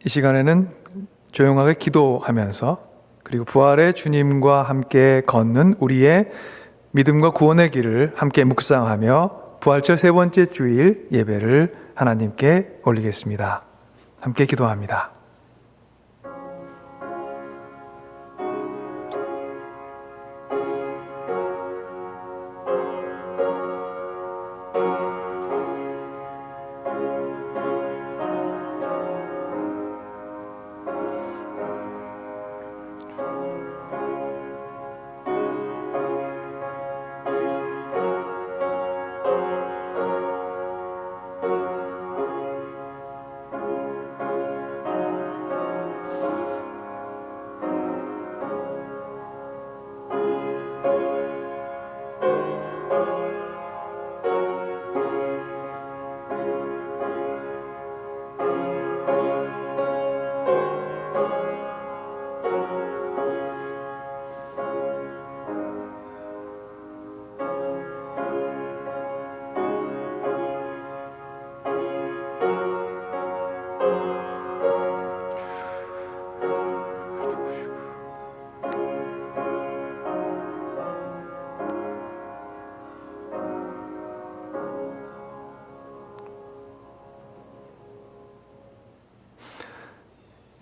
이 시간에는 조용하게 기도하면서 그리고 부활의 주님과 함께 걷는 우리의 믿음과 구원의 길을 함께 묵상하며 부활절 세 번째 주일 예배를 하나님께 올리겠습니다. 함께 기도합니다.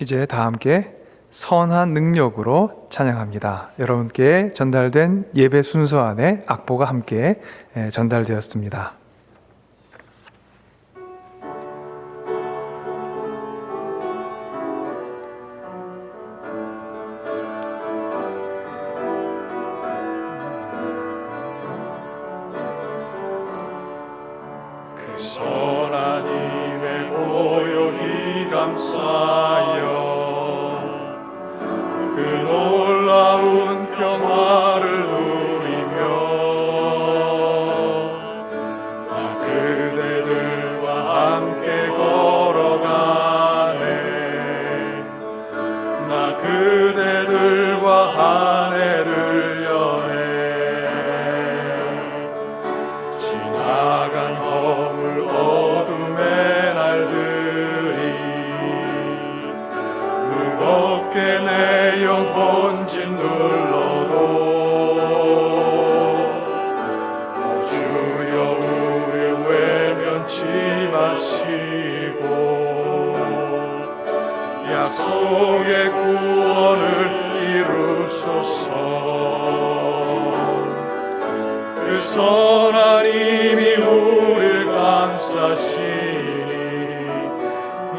이제 다 함께 선한 능력으로 찬양합니다. 여러분께 전달된 예배 순서 안에 악보가 함께 전달되었습니다. 그 선한 힘에 고요히 감싸여 그 놀라운 평화를 누리며 나 그대들과 함께 걸어가네. 나 그대들과 한 해를 여네. 지나간 허물 어둠의 날들이 무겁게 내 영혼 짓눌러도 주여 우릴 외면치 마시고 약속의 구원을 이루소서. 그 선한 힘이 우릴 감싸시니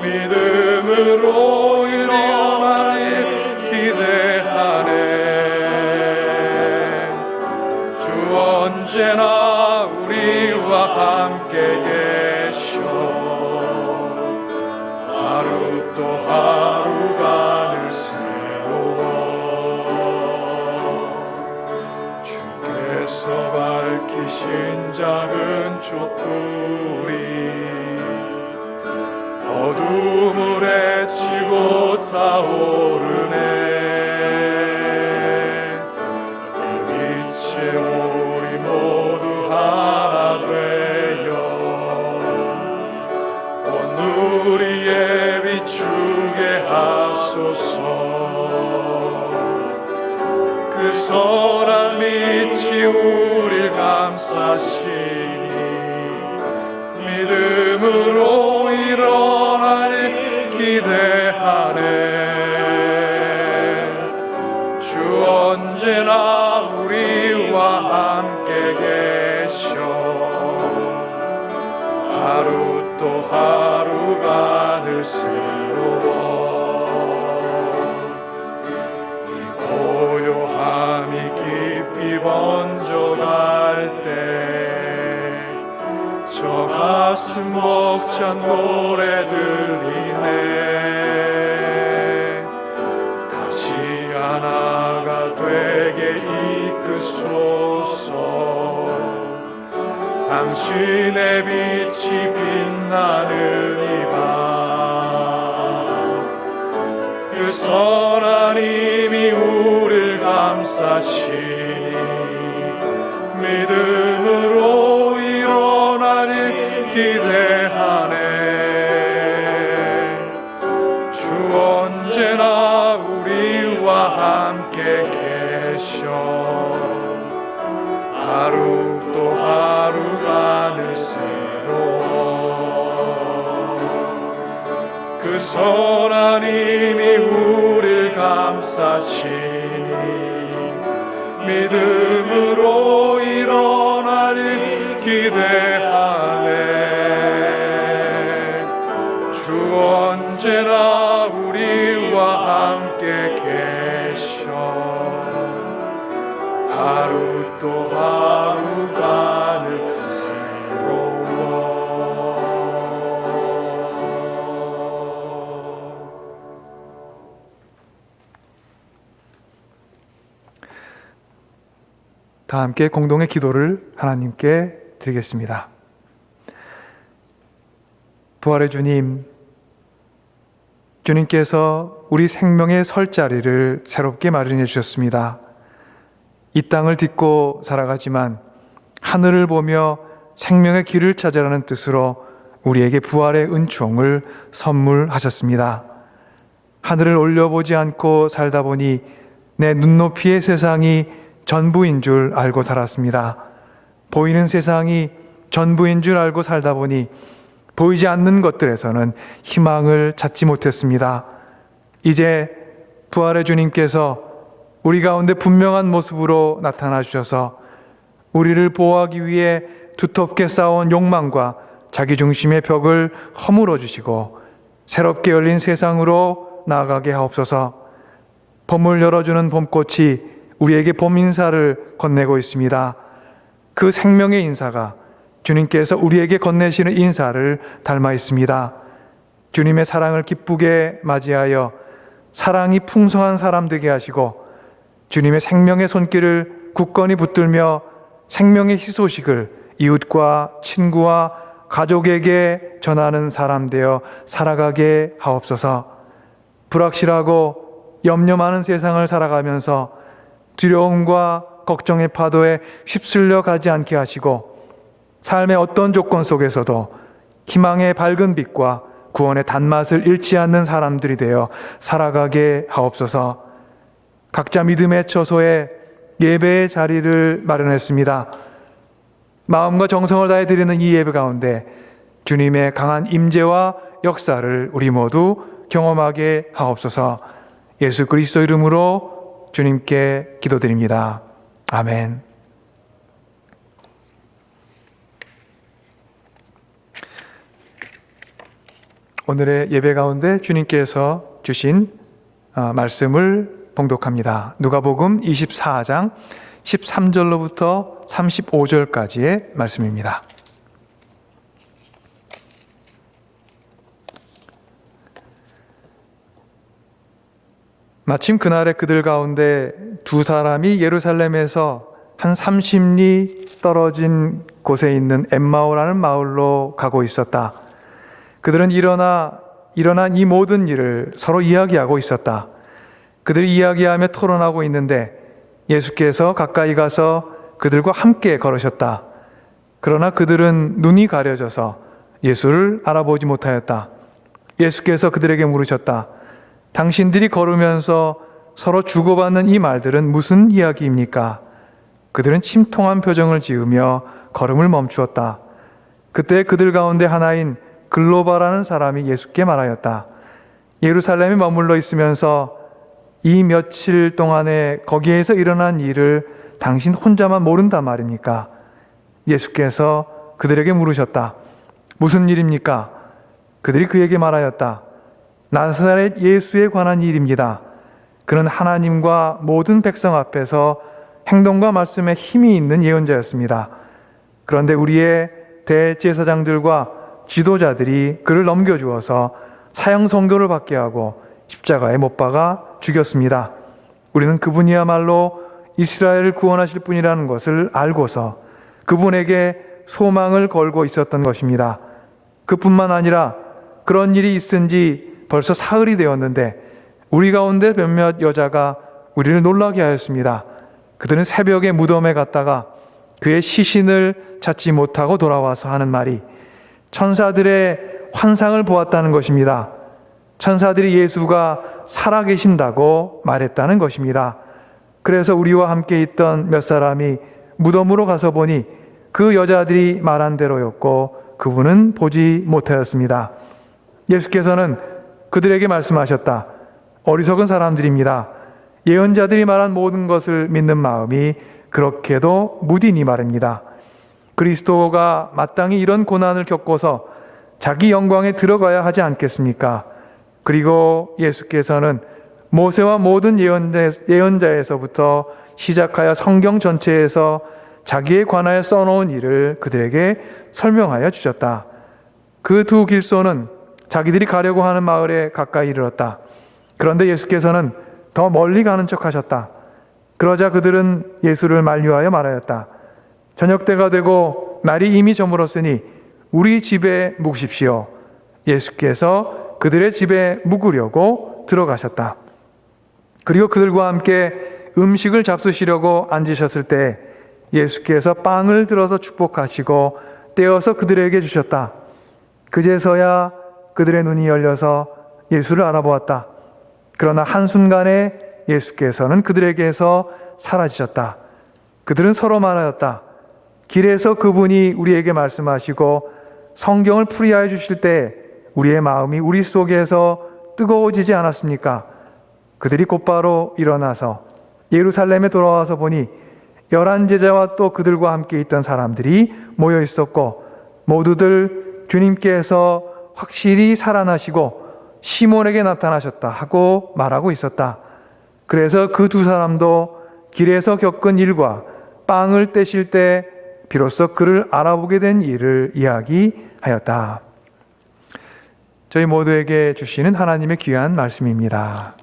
믿음으로 일어나길 기대하네. 주 언제나 우리와 함께 계셔 하루 또 하루가 늘 새로워. 주께서 밝히신 작은 촛불이 어둠을 헤치고 타오르네. 그 빛에 우리 모두 하나 되어 온 우리에 비추게 하소서. 그 선한 빛이 우릴 감싸시니 믿음으로 일어나길 기대하네. 주 언제나 우리와 함께 계셔 하루 또 하루가 늘 새로워. 이 고요함이 깊이 번져갈 때 저 가슴 벅찬 노래 들리네. 다시 하나가 되게 이끄소서. 당신의 빛이 빛나는 이 밤 그 선한 힘이 우릴 감싸시니 믿음으로 일어나길 기대하네. 주 함께 계셔 하루 또 하루가 늘 새로워 그 선하님이 우릴 감싸시니 믿음으로 일어나리 기대하네 주 언제나 우리와 함께 계셔 하루 또 하루가 늘 새로워 다 함께 공동의 기도를 하나님께 드리겠습니다. 부활의 주님, 주님께서 우리 생명의 설 자리를 새롭게 마련해 주셨습니다. 이 땅을 딛고 살아가지만 하늘을 보며 생명의 길을 찾으라는 뜻으로 우리에게 부활의 은총을 선물하셨습니다. 하늘을 올려보지 않고 살다 보니 내 눈높이의 세상이 전부인 줄 알고 살았습니다. 보이는 세상이 전부인 줄 알고 살다 보니 보이지 않는 것들에서는 희망을 찾지 못했습니다. 이제 부활의 주님께서 우리 가운데 분명한 모습으로 나타나 주셔서 우리를 보호하기 위해 두텁게 쌓아온 욕망과 자기중심의 벽을 허물어 주시고 새롭게 열린 세상으로 나아가게 하옵소서. 봄을 열어주는 봄꽃이 우리에게 봄 인사를 건네고 있습니다. 그 생명의 인사가 주님께서 우리에게 건네시는 인사를 닮아 있습니다. 주님의 사랑을 기쁘게 맞이하여 사랑이 풍성한 사람 되게 하시고 주님의 생명의 손길을 굳건히 붙들며 생명의 희소식을 이웃과 친구와 가족에게 전하는 사람 되어 살아가게 하옵소서. 불확실하고 염려 많은 세상을 살아가면서 두려움과 걱정의 파도에 휩쓸려 가지 않게 하시고 삶의 어떤 조건 속에서도 희망의 밝은 빛과 구원의 단맛을 잃지 않는 사람들이 되어 살아가게 하옵소서. 각자 믿음의 처소에 예배의 자리를 마련했습니다. 마음과 정성을 다해 드리는 이 예배 가운데 주님의 강한 임재와 역사를 우리 모두 경험하게 하옵소서. 예수 그리스도 이름으로 주님께 기도드립니다. 아멘. 오늘의 예배 가운데 주님께서 주신 말씀을 봉독합니다. 누가복음 24장 13절로부터 35절까지의 말씀입니다. 마침 그날에 그들 가운데 두 사람이 예루살렘에서 한 30리 떨어진 곳에 있는 엠마오라는 마을로 가고 있었다. 그들은 일어난 이 모든 일을 서로 이야기하고 있었다. 그들이 이야기하며 토론하고 있는데 예수께서 가까이 가서 그들과 함께 걸으셨다. 그러나 그들은 눈이 가려져서 예수를 알아보지 못하였다. 예수께서 그들에게 물으셨다. 당신들이 걸으면서 서로 주고받는 이 말들은 무슨 이야기입니까? 그들은 침통한 표정을 지으며 걸음을 멈추었다. 그때 그들 가운데 하나인 글로바라는 사람이 예수께 말하였다. 예루살렘에 머물러 있으면서 이 며칠 동안에 거기에서 일어난 일을 당신 혼자만 모른단 말입니까? 예수께서 그들에게 물으셨다. 무슨 일입니까? 그들이 그에게 말하였다. 나사렛 예수에 관한 일입니다. 그는 하나님과 모든 백성 앞에서 행동과 말씀에 힘이 있는 예언자였습니다. 그런데 우리의 대제사장들과 지도자들이 그를 넘겨주어서 사형 선고를 받게 하고 십자가에 못 박아 죽였습니다. 우리는 그분이야말로 이스라엘을 구원하실 분이라는 것을 알고서 그분에게 소망을 걸고 있었던 것입니다. 그뿐만 아니라 그런 일이 있은 지 벌써 사흘이 되었는데 우리 가운데 몇몇 여자가 우리를 놀라게 하였습니다. 그들은 새벽에 무덤에 갔다가 그의 시신을 찾지 못하고 돌아와서 하는 말이 천사들의 환상을 보았다는 것입니다. 천사들이 예수가 살아계신다고 말했다는 것입니다. 그래서 우리와 함께 있던 몇 사람이 무덤으로 가서 보니 그 여자들이 말한 대로였고 그분은 보지 못하였습니다. 예수께서는 그들에게 말씀하셨다. 어리석은 사람들입니다. 예언자들이 말한 모든 것을 믿는 마음이 그렇게도 무디니 말입니다. 그리스도가 마땅히 이런 고난을 겪고서 자기 영광에 들어가야 하지 않겠습니까? 그리고 예수께서는 모세와 모든 예언자에서부터 시작하여 성경 전체에서 자기에 관하여 써놓은 일을 그들에게 설명하여 주셨다. 그 두 길소는 자기들이 가려고 하는 마을에 가까이 이르렀다. 그런데 예수께서는 더 멀리 가는 척 하셨다. 그러자 그들은 예수를 만류하여 말하였다. 저녁 때가 되고 날이 이미 저물었으니 우리 집에 묵십시오. 예수께서 그들의 집에 묵으려고 들어가셨다. 그리고 그들과 함께 음식을 잡수시려고 앉으셨을 때 예수께서 빵을 들어서 축복하시고 떼어서 그들에게 주셨다. 그제서야 그들의 눈이 열려서 예수를 알아보았다. 그러나 한순간에 예수께서는 그들에게서 사라지셨다. 그들은 서로 말하였다. 길에서 그분이 우리에게 말씀하시고 성경을 풀이하여 주실 때 우리의 마음이 우리 속에서 뜨거워지지 않았습니까? 그들이 곧바로 일어나서 예루살렘에 돌아와서 보니 11 제자와 또 그들과 함께 있던 사람들이 모여 있었고 모두들 주님께서 확실히 살아나시고 시몬에게 나타나셨다 하고 말하고 있었다. 그래서 그 두 사람도 길에서 겪은 일과 빵을 떼실 때 비로소 그를 알아보게 된 일을 이야기하였다. 저희 모두에게 주시는 하나님의 귀한 말씀입니다.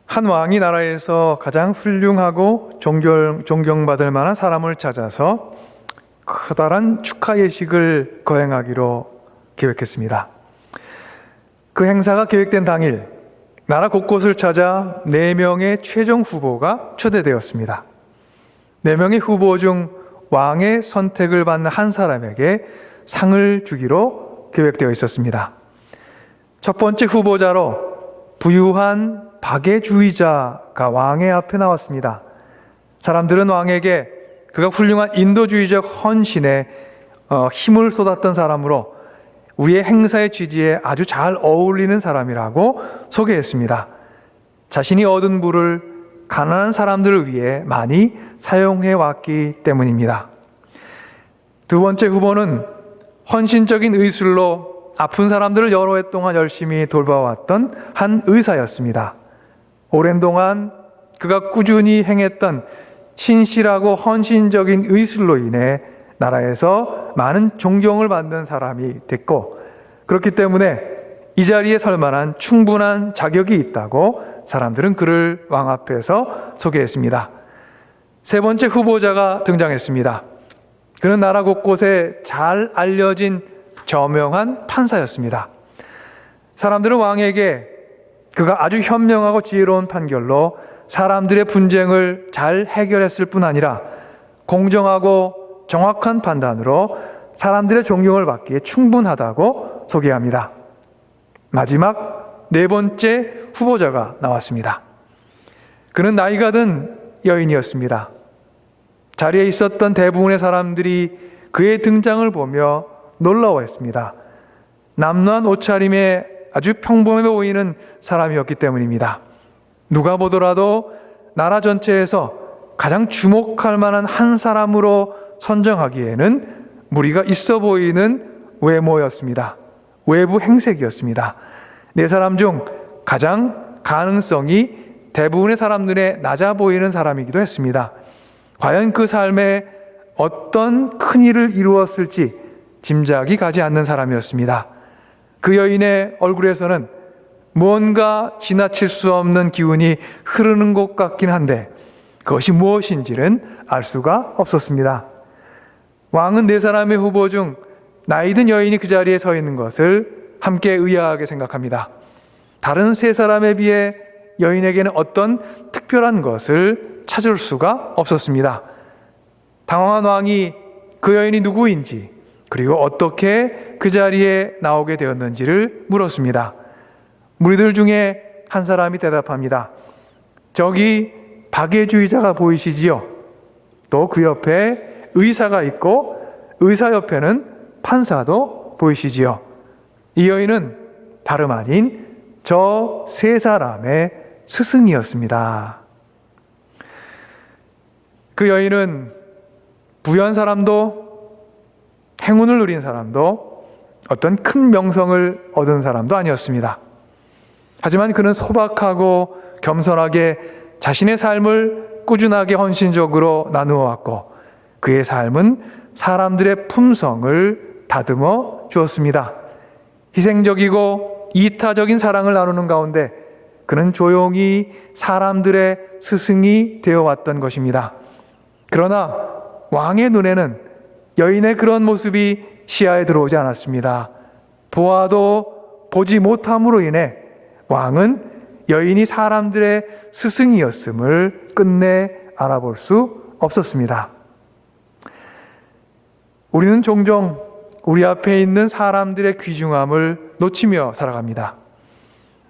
한 왕이 나라에서 가장 훌륭하고 존경받을 만한 사람을 찾아서 커다란 축하 예식을 거행하기로 계획했습니다. 그 행사가 계획된 당일 나라 곳곳을 찾아 4명의 최종 후보가 초대되었습니다. 4명의 후보 중 왕의 선택을 받는 한 사람에게 상을 주기로 계획되어 있었습니다. 첫 번째 후보자로 부유한 박애주의자가 왕의 앞에 나왔습니다. 사람들은 왕에게 그가 훌륭한 인도주의적 헌신에 힘을 쏟았던 사람으로 우리의 행사의 취지에 아주 잘 어울리는 사람이라고 소개했습니다. 자신이 얻은 부를 가난한 사람들을 위해 많이 사용해 왔기 때문입니다. 두 번째 후보는 헌신적인 의술로 아픈 사람들을 여러 해 동안 열심히 돌봐왔던 한 의사였습니다. 오랜 동안 그가 꾸준히 행했던 신실하고 헌신적인 의술로 인해 나라에서 많은 존경을 받는 사람이 됐고 그렇기 때문에 이 자리에 설 만한 충분한 자격이 있다고 사람들은 그를 왕 앞에서 소개했습니다. 세 번째 후보자가 등장했습니다. 그는 나라 곳곳에 잘 알려진 저명한 판사였습니다. 사람들은 왕에게 그가 아주 현명하고 지혜로운 판결로 사람들의 분쟁을 잘 해결했을 뿐 아니라 공정하고 정확한 판단으로 사람들의 존경을 받기에 충분하다고 소개합니다. 마지막 4번째 후보자가 나왔습니다. 그는 나이가 든 여인이었습니다. 자리에 있었던 대부분의 사람들이 그의 등장을 보며 놀라워했습니다. 남루한 옷차림에 아주 평범해 보이는 사람이었기 때문입니다. 누가 보더라도 나라 전체에서 가장 주목할 만한 한 사람으로 선정하기에는 무리가 있어 보이는 외모였습니다. 외부 행색이었습니다. 4사람 중 가장 가능성이 대부분의 사람 눈에 낮아 보이는 사람이기도 했습니다. 과연 그 삶에 어떤 큰 일을 이루었을지 짐작이 가지 않는 사람이었습니다. 그 여인의 얼굴에서는 무언가 지나칠 수 없는 기운이 흐르는 것 같긴 한데 그것이 무엇인지는 알 수가 없었습니다. 왕은 4사람의 후보 중 나이든 여인이 그 자리에 서 있는 것을 함께 의아하게 생각합니다. 다른 3사람에 비해 여인에게는 어떤 특별한 것을 찾을 수가 없었습니다. 당황한 왕이 그 여인이 누구인지, 그리고 어떻게 그 자리에 나오게 되었는지를 물었습니다. 무리들 중에 한 사람이 대답합니다. 저기 박애주의자가 보이시지요? 또 그 옆에 의사가 있고 의사 옆에는 판사도 보이시지요? 이 여인은 다름 아닌 저 세 사람의 스승이었습니다. 그 여인은 부유한 사람도 행운을 누린 사람도 어떤 큰 명성을 얻은 사람도 아니었습니다. 하지만 그는 소박하고 겸손하게 자신의 삶을 꾸준하게 헌신적으로 나누어 왔고 그의 삶은 사람들의 품성을 다듬어 주었습니다. 희생적이고 이타적인 사랑을 나누는 가운데 그는 조용히 사람들의 스승이 되어왔던 것입니다. 그러나 왕의 눈에는 여인의 그런 모습이 시야에 들어오지 않았습니다. 보아도 보지 못함으로 인해 왕은 여인이 사람들의 스승이었음을 끝내 알아볼 수 없었습니다. 우리는 종종 우리 앞에 있는 사람들의 귀중함을 놓치며 살아갑니다.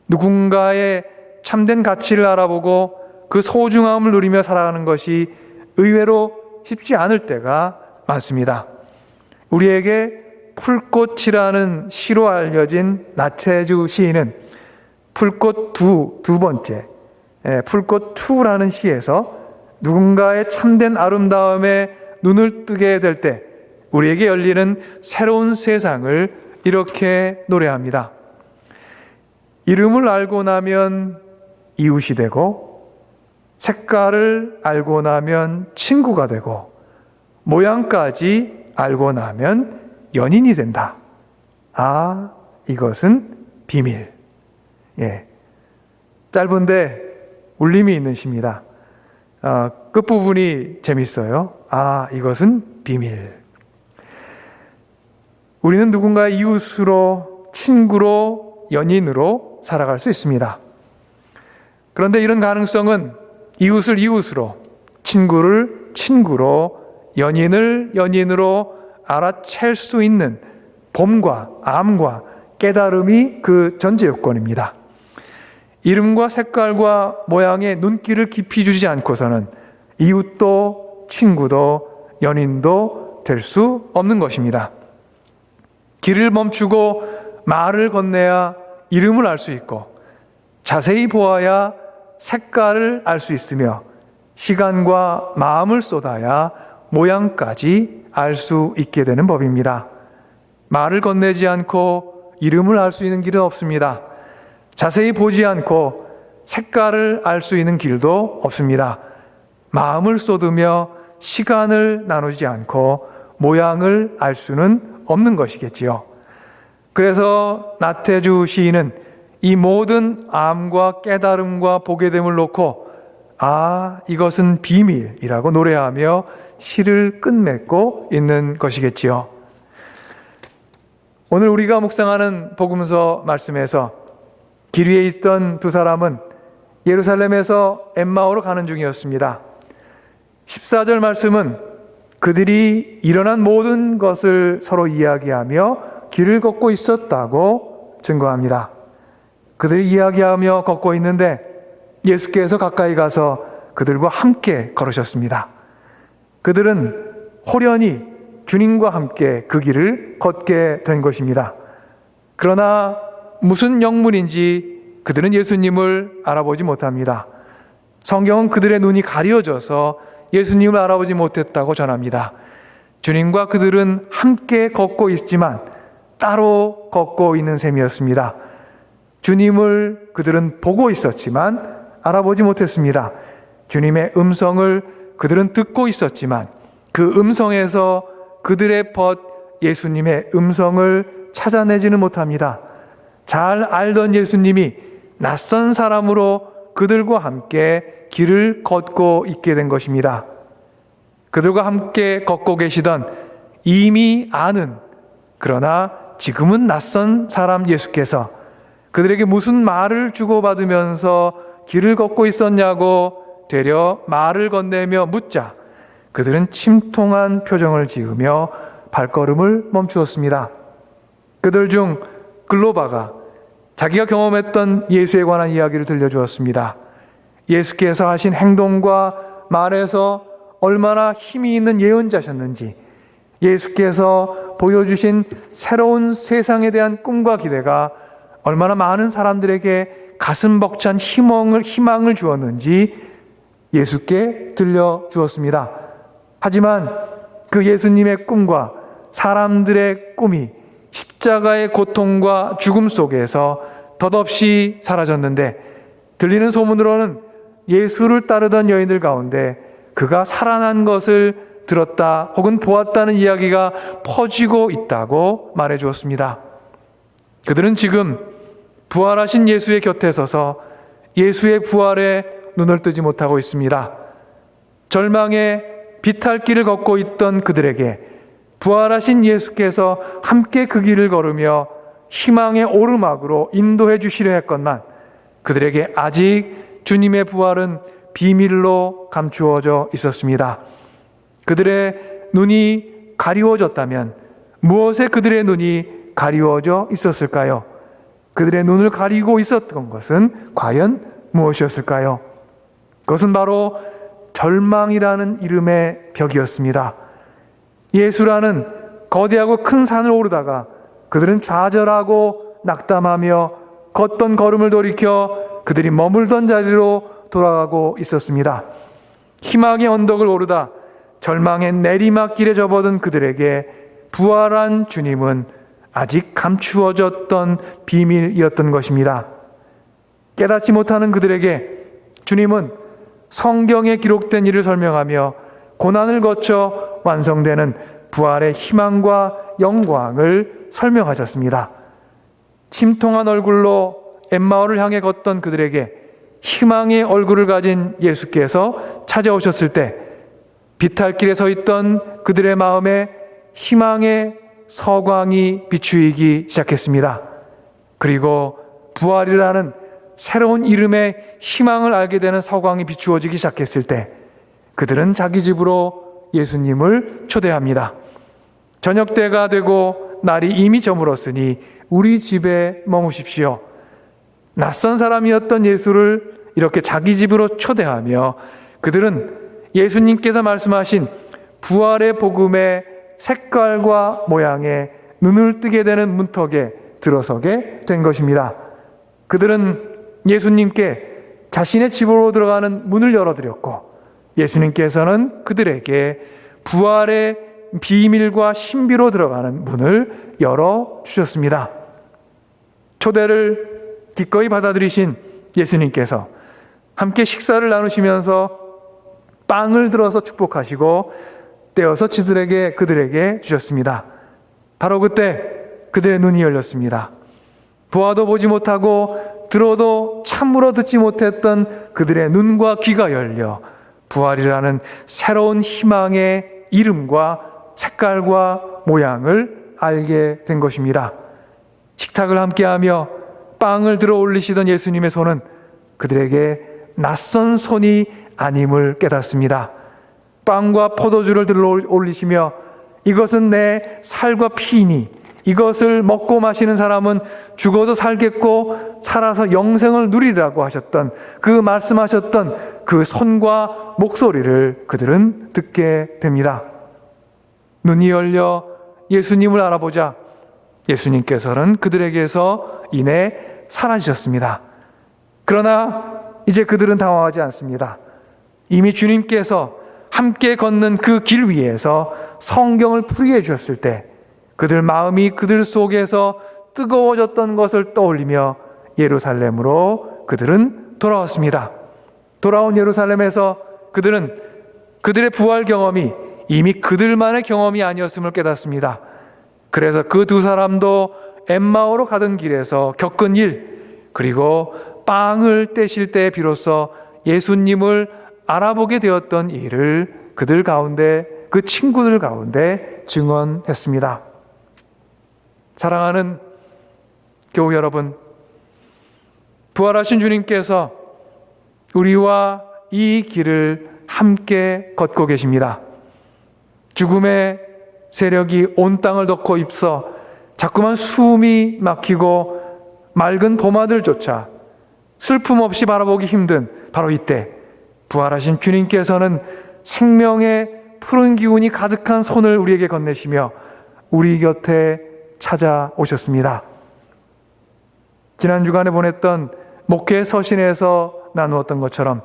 누군가의 참된 가치를 알아보고 그 소중함을 누리며 살아가는 것이 의외로 쉽지 않을 때가 많습니다. 우리에게 풀꽃이라는 시로 알려진 나태주 시인은 풀꽃 두 번째, 풀꽃 2라는 시에서 누군가의 참된 아름다움에 눈을 뜨게 될 때 우리에게 열리는 새로운 세상을 이렇게 노래합니다. 이름을 알고 나면 이웃이 되고 색깔을 알고 나면 친구가 되고 모양까지 알고 나면 연인이 된다. 아, 이것은 비밀. 짧은데 울림이 있는 시입니다. 끝부분이 재밌어요. 아, 이것은 비밀. 우리는 누군가의 이웃으로, 친구로, 연인으로 살아갈 수 있습니다. 그런데 이런 가능성은 이웃을 이웃으로, 친구를 친구로, 연인을 연인으로 알아챌 수 있는 봄과 암과 깨달음이 그 전제 요건입니다. 이름과 색깔과 모양의 눈길을 깊이 주지 않고서는 이웃도 친구도 연인도 될 수 없는 것입니다. 길을 멈추고 말을 건네야 이름을 알 수 있고 자세히 보아야 색깔을 알 수 있으며 시간과 마음을 쏟아야 모양까지 알 수 있게 되는 법입니다. 말을 건네지 않고 이름을 알 수 있는 길은 없습니다. 자세히 보지 않고 색깔을 알 수 있는 길도 없습니다. 마음을 쏟으며 시간을 나누지 않고 모양을 알 수는 없는 것이겠지요. 그래서 나태주 시인은 이 모든 암과 깨달음과 보게됨을 놓고 아, 이것은 비밀이라고 노래하며 시를 끝맺고 있는 것이겠지요. 오늘 우리가 묵상하는 복음서 말씀에서 길 위에 있던 두 사람은 예루살렘에서 엠마오로 가는 중이었습니다. 14절 말씀은 그들이 일어난 모든 것을 서로 이야기하며 길을 걷고 있었다고 증거합니다. 그들이 이야기하며 걷고 있는데 예수께서 가까이 가서 그들과 함께 걸으셨습니다. 그들은 호련히 주님과 함께 그 길을 걷게 된 것입니다. 그러나 무슨 영문인지 그들은 예수님을 알아보지 못합니다. 성경은 그들의 눈이 가려져서 예수님을 알아보지 못했다고 전합니다. 주님과 그들은 함께 걷고 있지만 따로 걷고 있는 셈이었습니다. 주님을 그들은 보고 있었지만 알아보지 못했습니다. 주님의 음성을 그들은 듣고 있었지만 그 음성에서 그들의 벗 예수님의 음성을 찾아내지는 못합니다. 잘 알던 예수님이 낯선 사람으로 그들과 함께 길을 걷고 있게 된 것입니다. 그들과 함께 걷고 계시던 이미 아는 그러나 지금은 낯선 사람 예수께서 그들에게 무슨 말을 주고받으면서 길을 걷고 있었냐고 되려 말을 건네며 묻자 그들은 침통한 표정을 지으며 발걸음을 멈추었습니다. 그들 중 글로바가 자기가 경험했던 예수에 관한 이야기를 들려주었습니다. 예수께서 하신 행동과 말에서 얼마나 힘이 있는 예언자셨는지, 예수께서 보여주신 새로운 세상에 대한 꿈과 기대가 얼마나 많은 사람들에게 가슴 벅찬 희망을 주었는지 예수께 들려주었습니다. 하지만 그 예수님의 꿈과 사람들의 꿈이 십자가의 고통과 죽음 속에서 덧없이 사라졌는데, 들리는 소문으로는 예수를 따르던 여인들 가운데 그가 살아난 것을 들었다 혹은 보았다는 이야기가 퍼지고 있다고 말해 주었습니다. 그들은 지금 부활하신 예수의 곁에 서서 예수의 부활에 눈을 뜨지 못하고 있습니다. 절망의 비탈길을 걷고 있던 그들에게 부활하신 예수께서 함께 그 길을 걸으며 희망의 오르막으로 인도해 주시려 했건만 그들에게 아직 주님의 부활은 비밀로 감추어져 있었습니다. 그들의 눈이 가리워졌다면 무엇에 그들의 눈이 가리워져 있었을까요? 그들의 눈을 가리고 있었던 것은 과연 무엇이었을까요? 그것은 바로 절망이라는 이름의 벽이었습니다. 예수라는 거대하고 큰 산을 오르다가 그들은 좌절하고 낙담하며 걷던 걸음을 돌이켜 그들이 머물던 자리로 돌아가고 있었습니다. 희망의 언덕을 오르다 절망의 내리막길에 접어든 그들에게 부활한 주님은 아직 감추어졌던 비밀이었던 것입니다. 깨닫지 못하는 그들에게 주님은 성경에 기록된 일을 설명하며 고난을 거쳐 완성되는 부활의 희망과 영광을 설명하셨습니다. 침통한 얼굴로 엠마오를 향해 걷던 그들에게 희망의 얼굴을 가진 예수께서 찾아오셨을 때 비탈길에 서 있던 그들의 마음에 희망의 서광이 비추이기 시작했습니다. 그리고 부활이라는 새로운 이름의 희망을 알게 되는 서광이 비추어지기 시작했을 때 그들은 자기 집으로 예수님을 초대합니다. 저녁 때가 되고 날이 이미 저물었으니 우리 집에 머무십시오. 낯선 사람이었던 예수를 이렇게 자기 집으로 초대하며 그들은 예수님께서 말씀하신 부활의 복음의 색깔과 모양에 눈을 뜨게 되는 문턱에 들어서게 된 것입니다. 그들은 예수님께 자신의 집으로 들어가는 문을 열어드렸고 예수님께서는 그들에게 부활의 비밀과 신비로 들어가는 문을 열어주셨습니다. 초대를 기꺼이 받아들이신 예수님께서 함께 식사를 나누시면서 빵을 들어서 축복하시고 떼어서 그들에게 주셨습니다. 바로 그때 그들의 눈이 열렸습니다. 보아도 보지 못하고 들어도 참으로 듣지 못했던 그들의 눈과 귀가 열려 부활이라는 새로운 희망의 이름과 색깔과 모양을 알게 된 것입니다. 식탁을 함께하며 빵을 들어 올리시던 예수님의 손은 그들에게 낯선 손이 아님을 깨닫습니다. 빵과 포도주를 들어 올리시며 이것은 내 살과 피이니 이것을 먹고 마시는 사람은 죽어도 살겠고 살아서 영생을 누리라고 하셨던 그 말씀하셨던 그 손과 목소리를 그들은 듣게 됩니다. 눈이 열려 예수님을 알아보자 예수님께서는 그들에게서 이내 사라지셨습니다. 그러나 이제 그들은 당황하지 않습니다. 이미 주님께서 함께 걷는 그 길 위에서 성경을 풀이해 주셨을 때 그들 마음이 그들 속에서 뜨거워졌던 것을 떠올리며 예루살렘으로 그들은 돌아왔습니다. 돌아온 예루살렘에서 그들은 그들의 부활 경험이 이미 그들만의 경험이 아니었음을 깨닫습니다. 그래서 그 두 사람도 엠마오로 가던 길에서 겪은 일, 그리고 빵을 떼실 때 비로소 예수님을 알아보게 되었던 일을 그들 가운데, 그 친구들 가운데 증언했습니다. 사랑하는 교우 여러분, 부활하신 주님께서 우리와 이 길을 함께 걷고 계십니다. 죽음의 세력이 온 땅을 덮고 입서 자꾸만 숨이 막히고 맑은 봄하늘조차 슬픔 없이 바라보기 힘든 바로 이때 부활하신 주님께서는 생명의 푸른 기운이 가득한 손을 우리에게 건네시며 우리 곁에 찾아오셨습니다. 지난 주간에 보냈던 목회 서신에서 나누었던 것처럼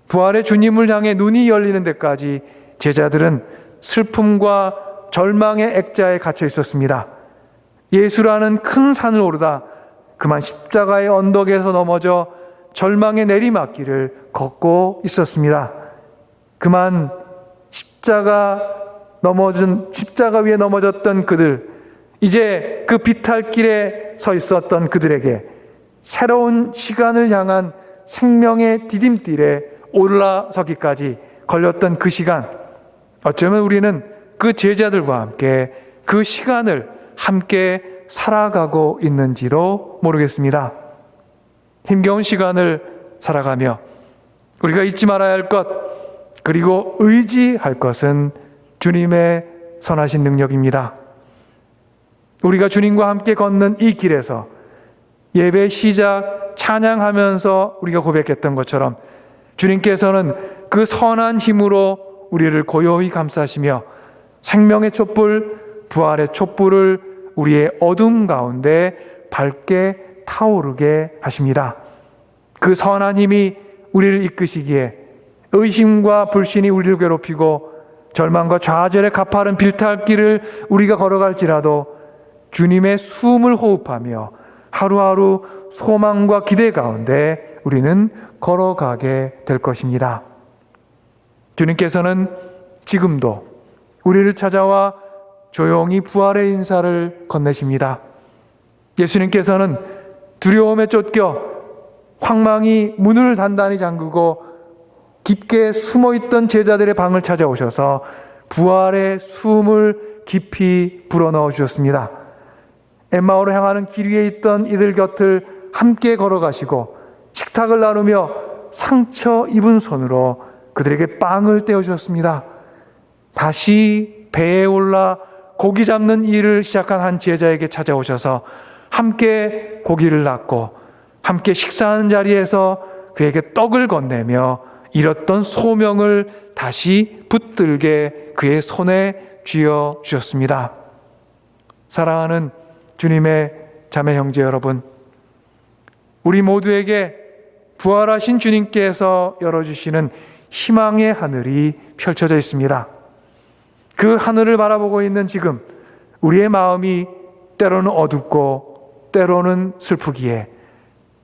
부활의 주님을 향해 눈이 열리는 데까지 제자들은 슬픔과 절망의 액자에 갇혀 있었습니다. 예수라는 큰 산을 오르다 그만 십자가의 언덕에서 넘어져 절망의 내리막길을 걷고 있었습니다. 그만 십자가 위에 넘어졌던 그들, 이제 그 비탈길에 서 있었던 그들에게 새로운 시간을 향한 생명의 디딤길에 올라서기까지 걸렸던 그 시간, 어쩌면 우리는 그 제자들과 함께 그 시간을 함께 살아가고 있는지도 모르겠습니다. 힘겨운 시간을 살아가며 우리가 잊지 말아야 할 것, 그리고 의지할 것은 주님의 선하신 능력입니다. 우리가 주님과 함께 걷는 이 길에서 예배 시작 찬양하면서 우리가 고백했던 것처럼 주님께서는 그 선한 힘으로 우리를 고요히 감싸시며 생명의 촛불, 부활의 촛불을 우리의 어둠 가운데 밝게 타오르게 하십니다. 그 선한 힘이 우리를 이끄시기에 의심과 불신이 우리를 괴롭히고 절망과 좌절의 가파른 빌탈길을 우리가 걸어갈지라도 주님의 숨을 호흡하며 하루하루 소망과 기대 가운데 우리는 걸어가게 될 것입니다. 주님께서는 지금도 우리를 찾아와 조용히 부활의 인사를 건네십니다. 예수님께서는 두려움에 쫓겨 황망히 문을 단단히 잠그고 깊게 숨어있던 제자들의 방을 찾아오셔서 부활의 숨을 깊이 불어넣어 주셨습니다. 엠마오로 향하는 길 위에 있던 이들 곁을 함께 걸어가시고 식탁을 나누며 상처 입은 손으로 그들에게 빵을 떼어주셨습니다. 다시 배에 올라 고기 잡는 일을 시작한 한 제자에게 찾아오셔서 함께 고기를 낚고 함께 식사하는 자리에서 그에게 떡을 건네며 잃었던 소명을 다시 붙들게 그의 손에 쥐어 주셨습니다. 사랑하는 주님의 자매 형제 여러분, 우리 모두에게 부활하신 주님께서 열어주시는 희망의 하늘이 펼쳐져 있습니다. 그 하늘을 바라보고 있는 지금 우리의 마음이 때로는 어둡고 때로는 슬프기에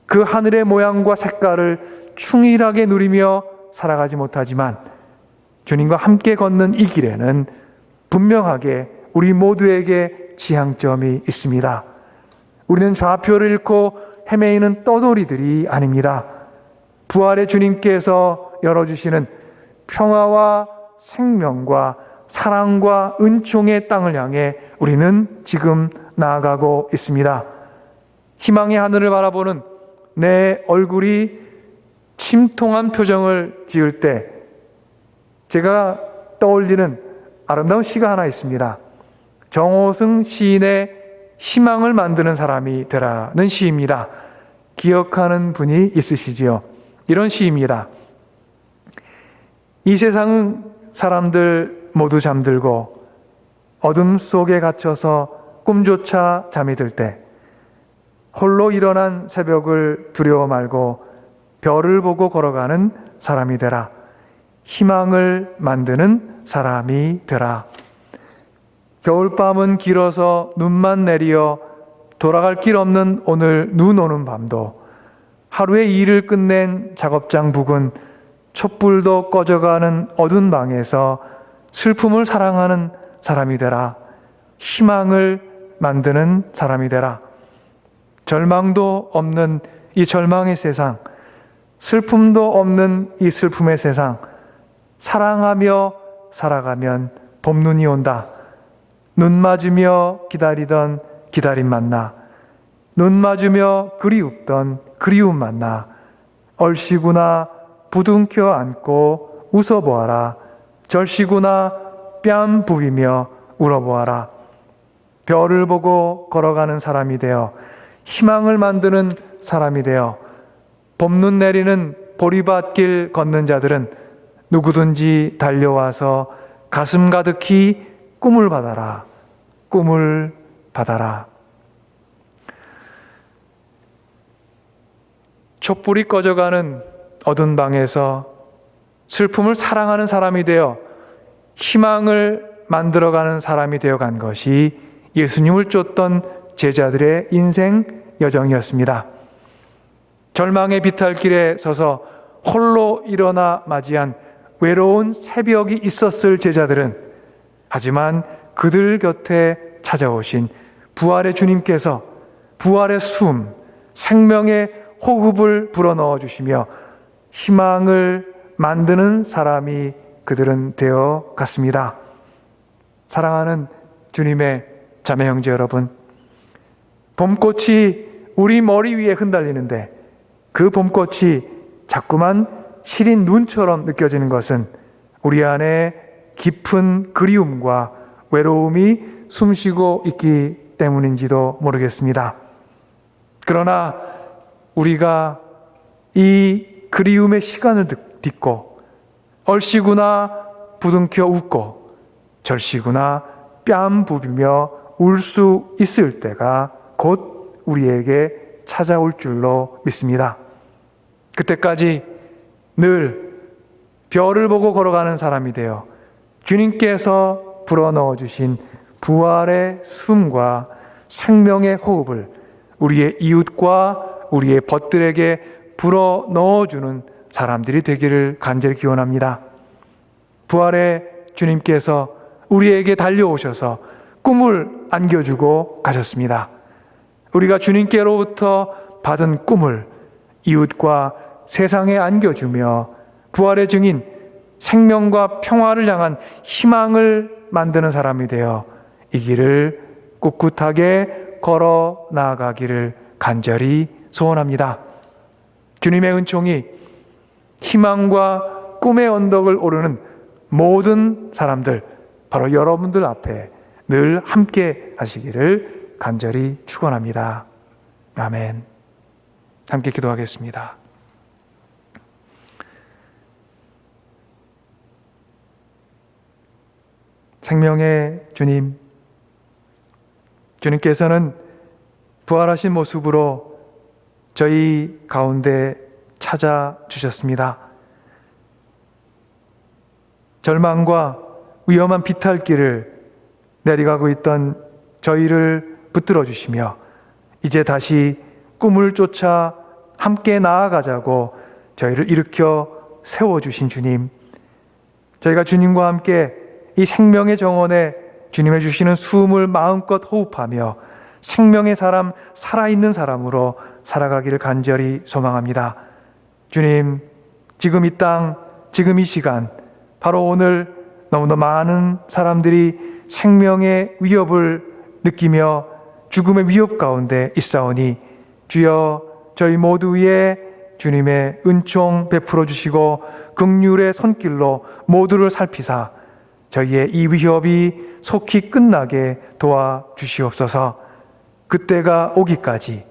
그 하늘의 모양과 색깔을 충실하게 누리며 살아가지 못하지만 주님과 함께 걷는 이 길에는 분명하게 우리 모두에게 지향점이 있습니다. 우리는 좌표를 잃고 헤매이는 떠돌이들이 아닙니다. 부활의 주님께서 열어주시는 평화와 생명과 사랑과 은총의 땅을 향해 우리는 지금 나아가고 있습니다. 희망의 하늘을 바라보는 내 얼굴이 침통한 표정을 지을 때 제가 떠올리는 아름다운 시가 하나 있습니다. 정호승 시인의 희망을 만드는 사람이 되라는 시입니다. 기억하는 분이 있으시지요? 이런 시입니다. 이 세상은 사람들 모두 잠들고 어둠 속에 갇혀서 꿈조차 잠이 들 때 홀로 일어난 새벽을 두려워 말고 별을 보고 걸어가는 사람이 되라. 희망을 만드는 사람이 되라. 겨울밤은 길어서 눈만 내리어 돌아갈 길 없는 오늘 눈 오는 밤도 하루의 일을 끝낸 작업장 부근 촛불도 꺼져가는 어두운 방에서 슬픔을 사랑하는 사람이 되라. 희망을 만드는 사람이 되라. 절망도 없는 이 절망의 세상, 슬픔도 없는 이 슬픔의 세상, 사랑하며 살아가면 봄눈이 온다. 눈 맞으며 기다리던 기다림 만나, 눈 맞으며 그리웠던 그리움 만나, 얼씨구나 부둥켜 안고 웃어보아라. 절씨구나 뺨 부비며 울어보아라. 별을 보고 걸어가는 사람이 되어 희망을 만드는 사람이 되어 봄눈 내리는 보리밭길 걷는 자들은 누구든지 달려와서 가슴 가득히 꿈을 받아라. 꿈을 받아라. 촛불이 꺼져가는 어두운 방에서 슬픔을 사랑하는 사람이 되어 희망을 만들어가는 사람이 되어간 것이 예수님을 쫓던 제자들의 인생 여정이었습니다. 절망의 비탈길에 서서 홀로 일어나 맞이한 외로운 새벽이 있었을 제자들은, 하지만 그들 곁에 찾아오신 부활의 주님께서 부활의 숨, 생명의 호흡을 불어넣어 주시며 희망을 만드는 사람이 그들은 되어 갔습니다. 사랑하는 주님의 자매 형제 여러분, 봄꽃이 우리 머리 위에 흩날리는데 그 봄꽃이 자꾸만 시린 눈처럼 느껴지는 것은 우리 안에 깊은 그리움과 외로움이 숨쉬고 있기 때문인지도 모르겠습니다. 그러나 우리가 이 그리움의 시간을 딛고 얼씨구나 부둥켜 웃고 절씨구나 뺨 부비며 울 수 있을 때가 곧 우리에게 찾아올 줄로 믿습니다. 그때까지 늘 별을 보고 걸어가는 사람이 되어 주님께서 불어넣어 주신 부활의 숨과 생명의 호흡을 우리의 이웃과 우리의 벗들에게 불어넣어 주는 사람들이 되기를 간절히 기원합니다. 부활의 주님께서 우리에게 달려오셔서 꿈을 안겨주고 가셨습니다. 우리가 주님께로부터 받은 꿈을 이웃과 세상에 안겨주며 부활의 증인 생명과 평화를 향한 희망을 만드는 사람이 되어 이 길을 꿋꿋하게 걸어 나아가기를 간절히 소원합니다. 주님의 은총이 희망과 꿈의 언덕을 오르는 모든 사람들, 바로 여러분들 앞에 늘 함께 하시기를 간절히 축원합니다. 아멘. 함께 기도하겠습니다. 생명의 주님, 주님께서는 부활하신 모습으로 저희 가운데 찾아주셨습니다. 절망과 위험한 비탈길을 내려가고 있던 저희를 붙들어 주시며 이제 다시 꿈을 쫓아 함께 나아가자고 저희를 일으켜 세워주신 주님, 저희가 주님과 함께 이 생명의 정원에 주님의 주시는 숨을 마음껏 호흡하며 생명의 사람, 살아있는 사람으로 살아가기를 간절히 소망합니다. 주님, 지금 이 땅, 지금 이 시간, 바로 오늘 너무나 많은 사람들이 생명의 위협을 느끼며 죽음의 위협 가운데 있사오니 주여 저희 모두 위에 주님의 은총 베풀어 주시고 긍휼의 손길로 모두를 살피사 저희의 이 위협이 속히 끝나게 도와주시옵소서. 그때가 오기까지,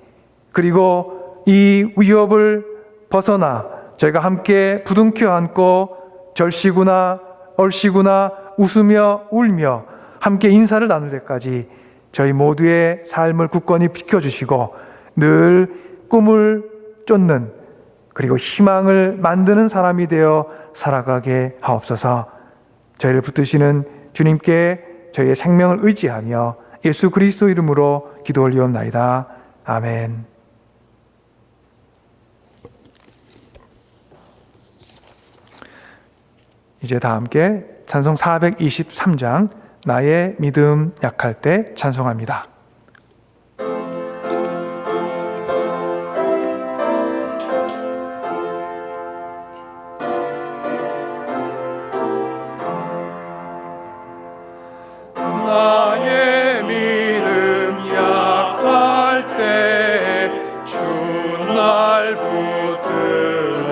그리고 이 위협을 벗어나 저희가 함께 부둥켜 안고 절씨구나 얼씨구나 웃으며 울며 함께 인사를 나눌 때까지 저희 모두의 삶을 굳건히 비켜주시고 늘 꿈을 쫓는, 그리고 희망을 만드는 사람이 되어 살아가게 하옵소서. 저희를 붙드시는 주님께 저희의 생명을 의지하며 예수 그리스도 이름으로 기도 올리옵나이다. 아멘. 이제 다 함께 찬송 423장 나의 믿음 약할 때 찬송합니다. 나의 믿음 약할 때 주 날 붙들어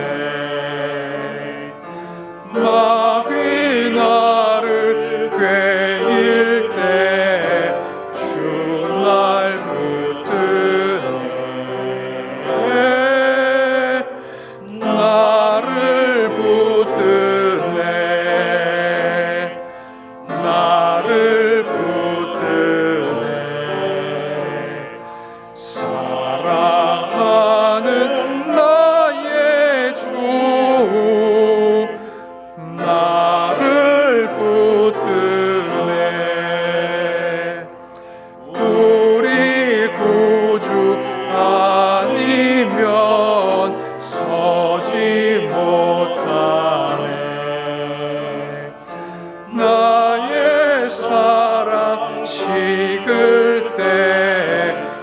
나의 사랑 식을 때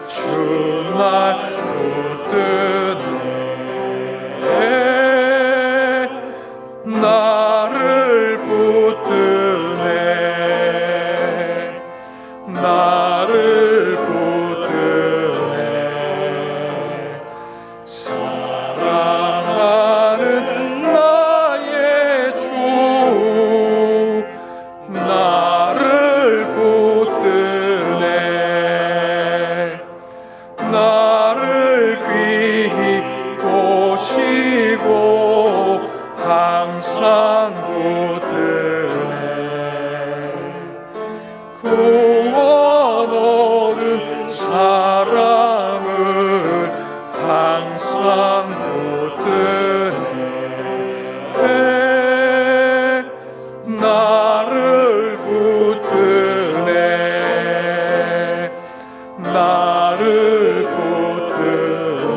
주 날 붙드네 나를 붙드네 나를 붙드네 사랑하는 나의 주 나를 붙드네 나를 귀히 보시고 항상 붙드네 구원 얻은 사람을 항상 붙드네 나를 붙드네 나를 붙드네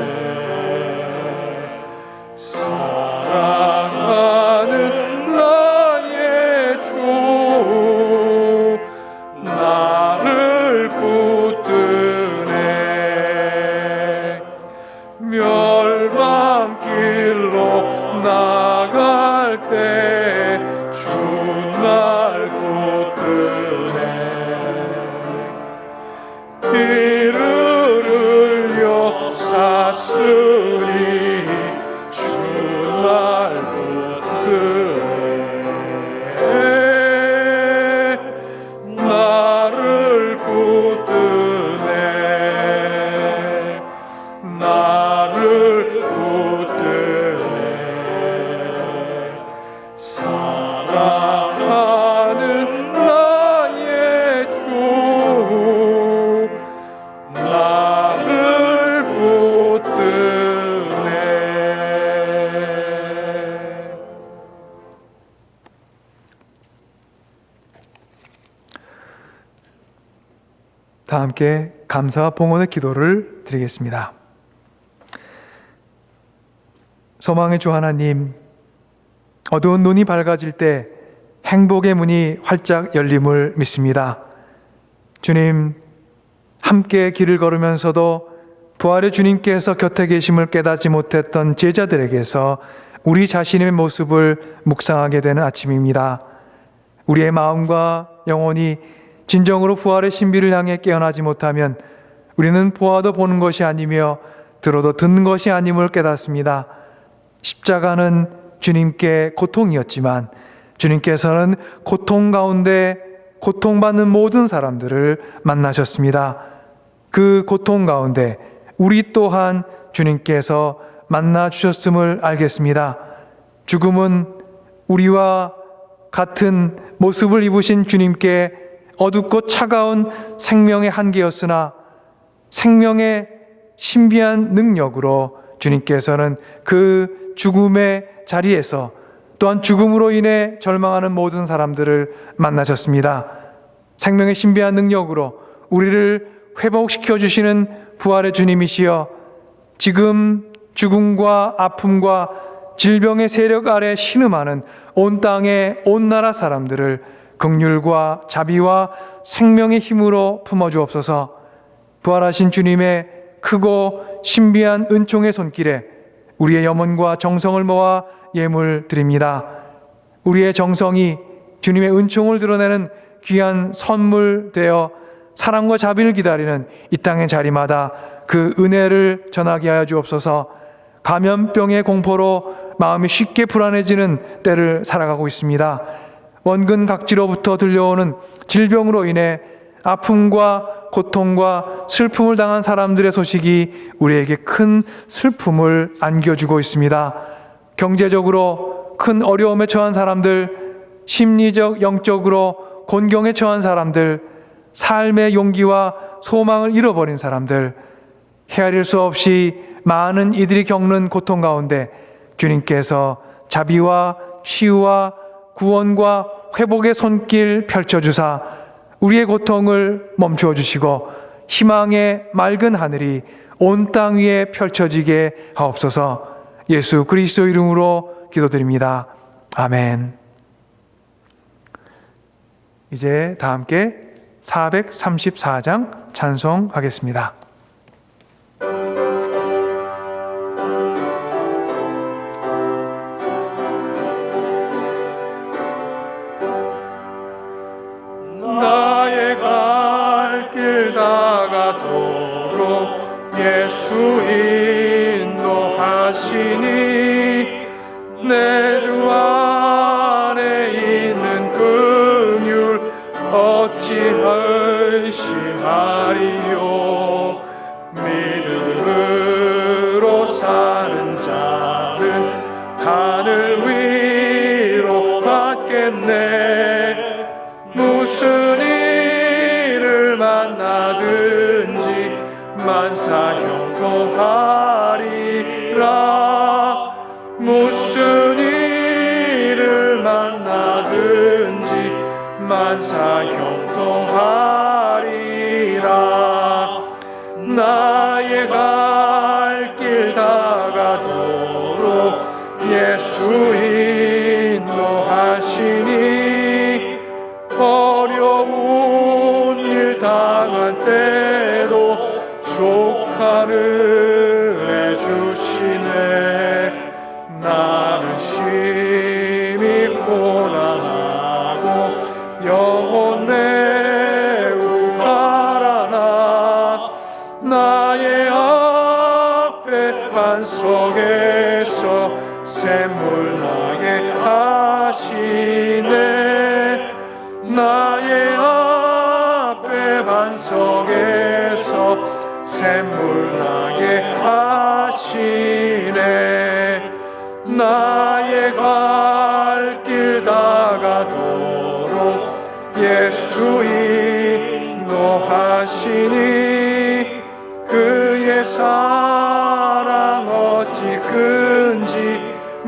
사랑하는 나의 주 나를 붙드네 멸망길로 나갈 때 주 날 붙드네 피를 흘려 샀으니 주 날 붙드네 나를 붙드네 나를 붙드네 사랑하는 나의 주 나를 붙드네 다 함께 감사와 봉헌의 기도를 드리겠습니다. 소망의 주 하나님, 어두운 눈이 밝아질 때 행복의 문이 활짝 열림을 믿습니다. 주님, 함께 길을 걸으면서도 부활의 주님께서 곁에 계심을 깨닫지 못했던 제자들에게서 우리 자신의 모습을 묵상하게 되는 아침입니다. 우리의 마음과 영혼이 진정으로 부활의 신비를 향해 깨어나지 못하면 우리는 보아도 보는 것이 아니며 들어도 듣는 것이 아님을 깨닫습니다. 십자가는 주님께 고통이었지만 주님께서는 고통 가운데 고통받는 모든 사람들을 만나셨습니다. 그 고통 가운데 우리 또한 주님께서 만나 주셨음을 알겠습니다. 죽음은 우리와 같은 모습을 입으신 주님께 어둡고 차가운 생명의 한계였으나 생명의 신비한 능력으로 주님께서는 그 죽음의 자리에서 또한 죽음으로 인해 절망하는 모든 사람들을 만나셨습니다. 생명의 신비한 능력으로 우리를 회복시켜 주시는 부활의 주님이시여, 지금 죽음과 아픔과 질병의 세력 아래 신음하는 온 땅의 온 나라 사람들을 긍휼과 자비와 생명의 힘으로 품어주옵소서. 부활하신 주님의 크고 신비한 은총의 손길에 우리의 염원과 정성을 모아 예물 드립니다. 우리의 정성이 주님의 은총을 드러내는 귀한 선물 되어 사랑과 자비를 기다리는 이 땅의 자리마다 그 은혜를 전하게 하여 주옵소서. 감염병의 공포로 마음이 쉽게 불안해지는 때를 살아가고 있습니다. 원근 각지로부터 들려오는 질병으로 인해 아픔과 고통과 슬픔을 당한 사람들의 소식이 우리에게 큰 슬픔을 안겨주고 있습니다. 경제적으로 큰 어려움에 처한 사람들, 심리적, 영적으로 곤경에 처한 사람들, 삶의 용기와 소망을 잃어버린 사람들, 헤아릴 수 없이 많은 이들이 겪는 고통 가운데 주님께서 자비와 치유와 구원과 회복의 손길 펼쳐주사 우리의 고통을 멈추어 주시고 희망의 맑은 하늘이 온 땅 위에 펼쳐지게 하옵소서. 예수 그리스도 이름으로 기도드립니다. 아멘. 이제 다 함께 434장 찬송하겠습니다. 나의 갈 길 다가도록 예수 인도하시니 내 주 안에 있는 긍휼 어찌 의심하리요. 믿음으로 사는 자는 하늘 위로 받겠네. 무슨 일을 만나든지 만사형통하리라. 무슨 일을 만나든지 만사형통하리라. 나의 갈 길 다가도록 예수 인도하시니 어려운 일 당할 때도 족하를 해주시네. 나는 심히 고난하고 영혼 매우 가라나. 나의 앞에 반석에서 샘물 나게 하시네. 나의 앞에 반석에서 샘물 나게 하시네. 나의 갈 길 다가도록 예수 인도하시니 그의 사랑 어찌 큰지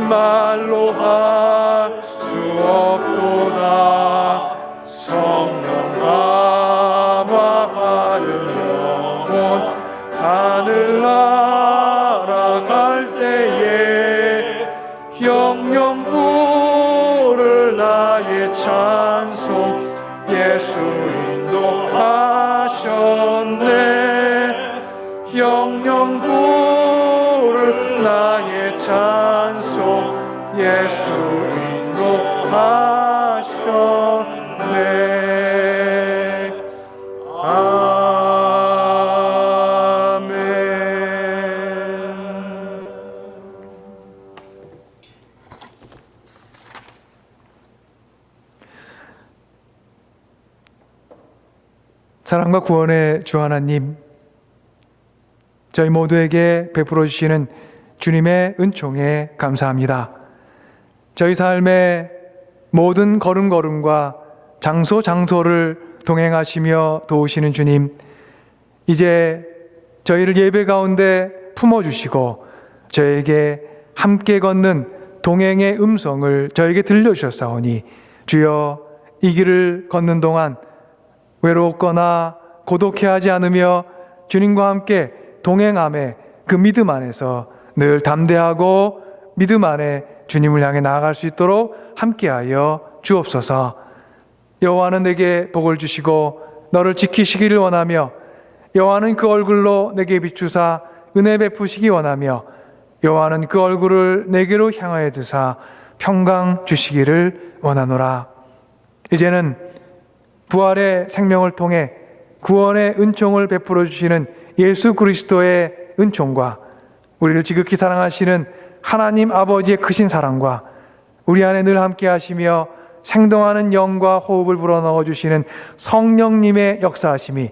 말로 할 수 없도다. 성령 감화 받은 영혼 하늘 날아갈 때에 영영 부를 나의 찬송 예수 인도하셨네. 영영 부를 나의 찬송 예수 인도하셨네. 아멘. 사랑과 구원의 주 하나님, 저희 모두에게 베풀어 주시는 주님의 은총에 감사합니다. 저희 삶의 모든 걸음걸음과 장소를 동행하시며 도우시는 주님, 이제 저희를 예배 가운데 품어주시고 저에게 함께 걷는 동행의 음성을 저에게 들려주셨사오니 주여, 이 길을 걷는 동안 외롭거나 고독해하지 않으며 주님과 함께 동행함에 그 믿음 안에서 늘 담대하고 믿음 안에 주님을 향해 나아갈 수 있도록 함께하여 주옵소서. 여호와는 내게 복을 주시고 너를 지키시기를 원하며 여호와는 그 얼굴로 내게 비추사 은혜 베푸시기 원하며 여호와는 그 얼굴을 내게로 향하여 드사 평강 주시기를 원하노라. 이제는 부활의 생명을 통해 구원의 은총을 베풀어 주시는 예수 그리스도의 은총과 우리를 지극히 사랑하시는 하나님 아버지의 크신 사랑과 우리 안에 늘 함께 하시며 생동하는 영과 호흡을 불어넣어 주시는 성령님의 역사하심이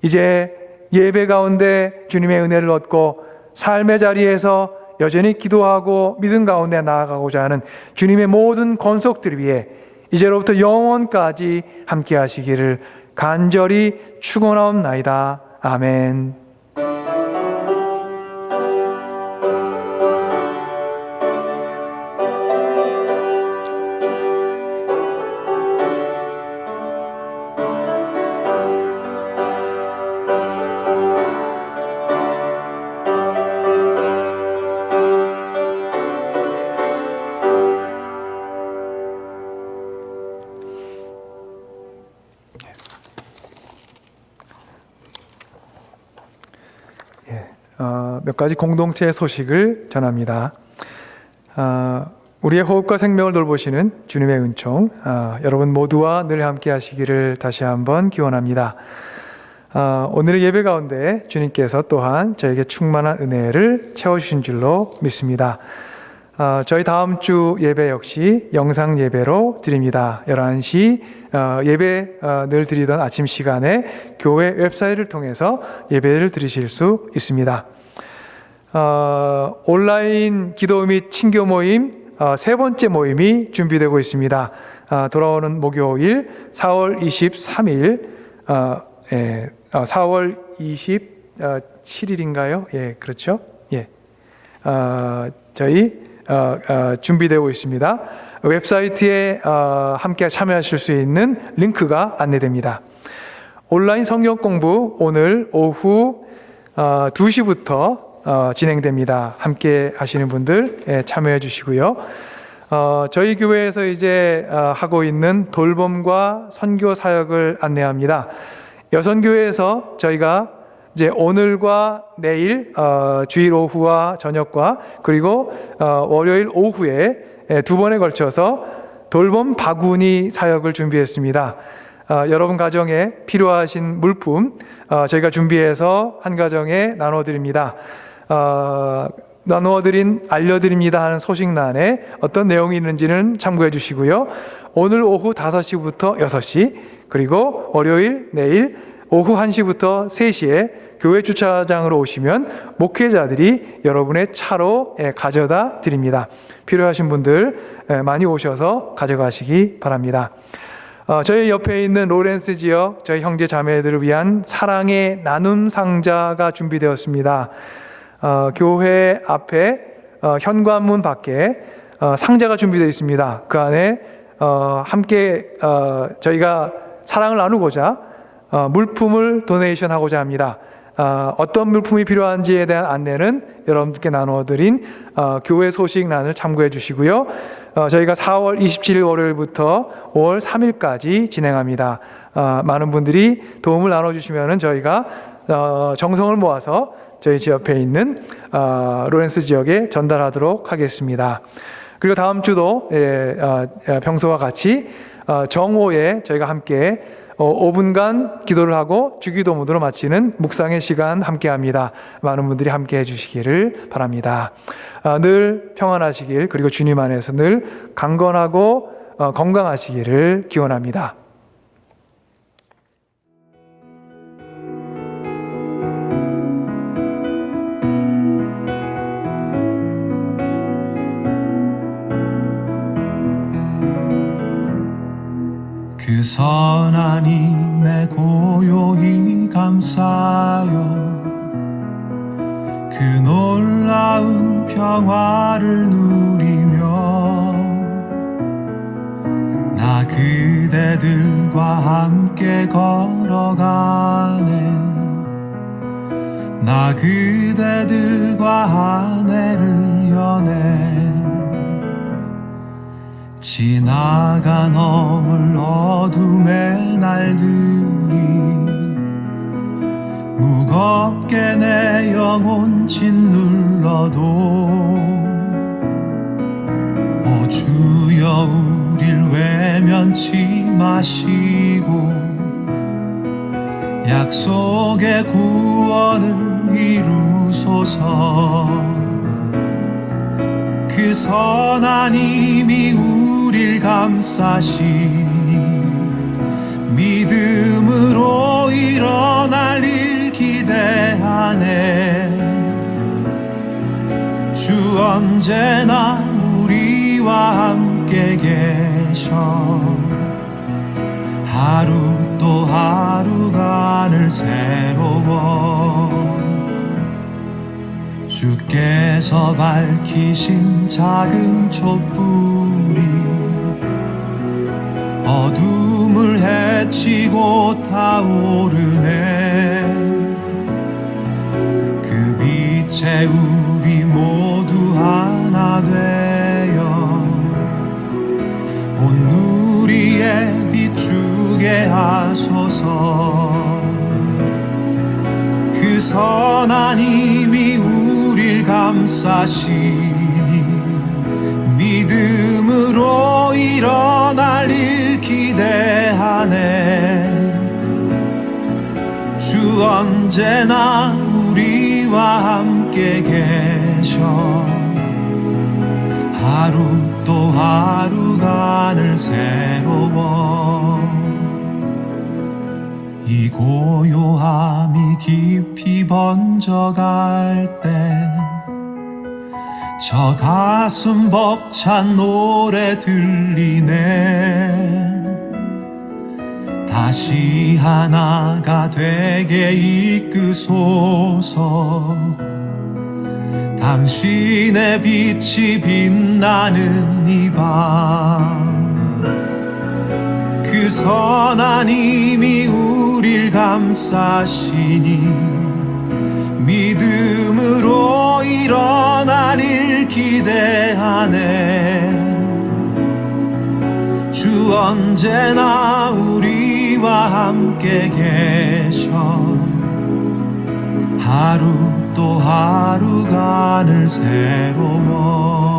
이제 예배 가운데 주님의 은혜를 얻고 삶의 자리에서 여전히 기도하고 믿음 가운데 나아가고자 하는 주님의 모든 권속들 위해 이제로부터 영원까지 함께 하시기를 간절히 축원하옵나이다. 아멘. 몇 가지 공동체의 소식을 전합니다. 우리의 호흡과 생명을 돌보시는 주님의 은총, 여러분 모두와 늘 함께 하시기를 다시 한번 기원합니다. 오늘의 예배 가운데 주님께서 또한 저에게 충만한 은혜를 채워주신 줄로 믿습니다. 저희 다음 주 예배 역시 영상 예배로 드립니다. 11시 예배 늘 드리던 아침 시간에 교회 웹사이트를 통해서 예배를 드리실 수 있습니다. 온라인 기도 및 친교 모임 세 번째 모임이 준비되고 있습니다. 돌아오는 목요일 4월 23일 4월 27일인가요? 예, 그렇죠? 예. 저희 준비되고 있습니다. 웹사이트에 함께 참여하실 수 있는 링크가 안내됩니다. 온라인 성경 공부 오늘 오후 2시부터 진행됩니다. 함께 하시는 분들 참여해 주시고요. 저희 교회에서 이제 하고 있는 돌봄과 선교 사역을 안내합니다. 여선교회에서 저희가 이제 오늘과 내일 주일 오후와 저녁과 그리고 월요일 오후에 두 번에 걸쳐서 돌봄 바구니 사역을 준비했습니다. 여러분 가정에 필요하신 물품 저희가 준비해서 한 가정에 나눠드립니다. 알려드립니다 하는 소식란에 어떤 내용이 있는지는 참고해 주시고요. 오늘 오후 5시부터 6시 그리고 월요일 내일 오후 1시부터 3시에 교회 주차장으로 오시면 목회자들이 여러분의 차로 가져다 드립니다. 필요하신 분들 많이 오셔서 가져가시기 바랍니다. 저희 옆에 있는 로렌스 지역 저희 형제 자매들을 위한 사랑의 나눔 상자가 준비되었습니다. 교회 앞에 현관문 밖에 상자가 준비되어 있습니다. 그 안에 함께 저희가 사랑을 나누고자 물품을 도네이션 하고자 합니다. 어떤 물품이 필요한지에 대한 안내는 여러분께 나누어드린 교회 소식란을 참고해 주시고요. 저희가 4월 27일 월요일부터 5월 3일까지 진행합니다. 많은 분들이 도움을 나눠주시면 저희가 정성을 모아서 저희 집 옆에 있는 로렌스 지역에 전달하도록 하겠습니다. 그리고 다음 주도 평소와 같이 정오에 저희가 함께 5분간 기도를 하고 주기도문으로 마치는 묵상의 시간 함께합니다. 많은 분들이 함께해 주시기를 바랍니다. 늘 평안하시길 그리고 주님 안에서 늘 강건하고 건강하시기를 기원합니다. 그 선한 힘에 고요히 감사요 그 놀라운 평화를 누리며 나 그대들과 함께 걸어가네 나 그대들과 하늘을 여네 지나가 넘을 어둠의 날들이 무겁게 내 영혼 짓눌러도 오 주여 우릴 외면치 마시고 약속의 구원을 이루소서 그 선한 힘이 우릴 감싸시니 믿음으로 일어날 일 기대하네 주 언제나 우리와 함께 계셔 하루 또 하루가 늘 새로워 주께서 밝히신 작은 촛불이 어둠을 헤치고 타오르네 그 빛에 우리 모두 하나 되어 온 누리에 비추게 하소서 그 선한 힘이 감싸시니 믿음으로 일어날 일 기대하네. 주 언제나 우리와 함께 계셔 하루 또 하루간을 새로워. 이 고요함이 깊이 번져갈 때 저 가슴 벅찬 노래 들리네. 다시 하나가 되게 이끄소서. 당신의 빛이 빛나는 이 밤 그 선한 힘이 우릴 감싸시니 믿음으로 일어날 일 기대하네. 주 언제나 우리와 함께 계셔 하루 또 하루간을 새로워.